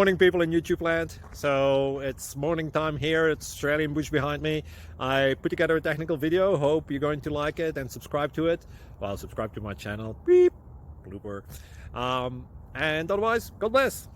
Morning, people in YouTube land. So it's morning time here. It's Australian bush behind me. I put together a technical video. Hope you're going to like it and subscribe to it. Well, subscribe to my channel. Beep. Blooper. And otherwise, God bless.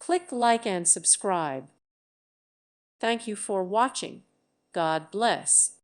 Click like and subscribe. Thank you for watching. God bless.